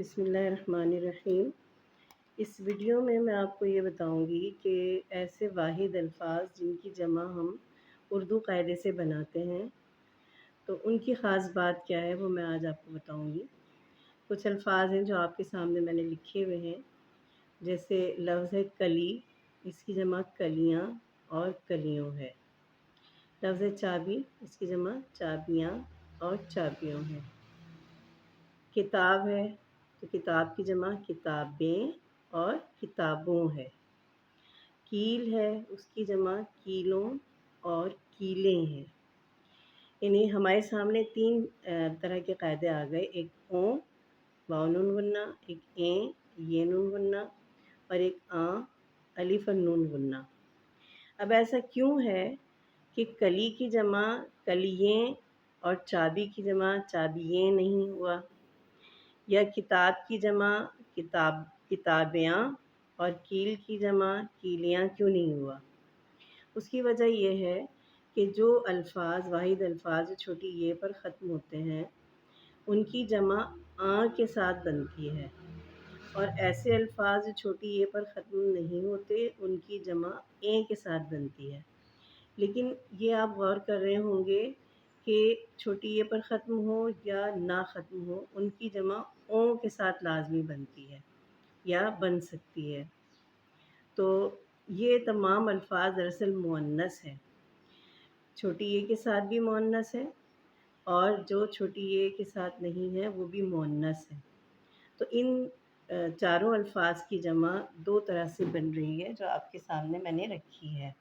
بسم اللہ الرحمن الرحیم۔ اس ویڈیو میں آپ کو یہ بتاؤں گی کہ ایسے واحد الفاظ جن کی جمع ہم اردو قاعدے سے بناتے ہیں تو ان کی خاص بات کیا ہے وہ میں آج آپ کو بتاؤں گی۔ کچھ الفاظ ہیں جو آپ کے سامنے میں نے لکھے ہوئے ہیں، جیسے لفظ ہے کلی، اس کی جمع کلیاں اور کلیوں ہے۔ لفظ چابی، اس کی جمع چابیاں اور چابیوں ہے۔ کتاب ہے تو کتاب کی جمع کتابیں اور کتابوں ہے۔ کیل ہے، اس کی جمع کیلوں اور کیلیں ہیں۔ یعنی ہمارے سامنے تین طرح کے قاعدے آ گئے، ایک اوں واو نون غنہ، ایک این یہ نون غنہ اور ایک الف اور نون غنہ۔ اب ایسا کیوں ہے کہ کلی کی جمع کلییں اور چابی کی جمع چابییں نہیں ہوا، یا کتاب کی جمع کتابیاں اور کیل کی جمع کیلیاں کیوں نہیں ہوا؟ اس کی وجہ یہ ہے کہ جو الفاظ واحد الفاظ جو چھوٹی یہ پر ختم ہوتے ہیں ان کی جمع کے ساتھ بنتی ہے، اور ایسے الفاظ جو چھوٹی یہ پر ختم نہیں ہوتے ان کی جمع کے ساتھ بنتی ہے۔ لیکن یہ آپ غور کر رہے ہوں گے کہ چھوٹی یہ پر ختم ہو یا نہ ختم ہو ان کی جمع اوں کے ساتھ لازمی بنتی ہے یا بن سکتی ہے۔ تو یہ تمام الفاظ دراصل مؤنث ہیں، چھوٹی یہ کے ساتھ بھی مؤنث ہے اور جو چھوٹی یہ کے ساتھ نہیں ہے وہ بھی مؤنث ہے۔ تو ان چاروں الفاظ کی جمع دو طرح سے بن رہی ہے جو آپ کے سامنے میں نے رکھی ہے۔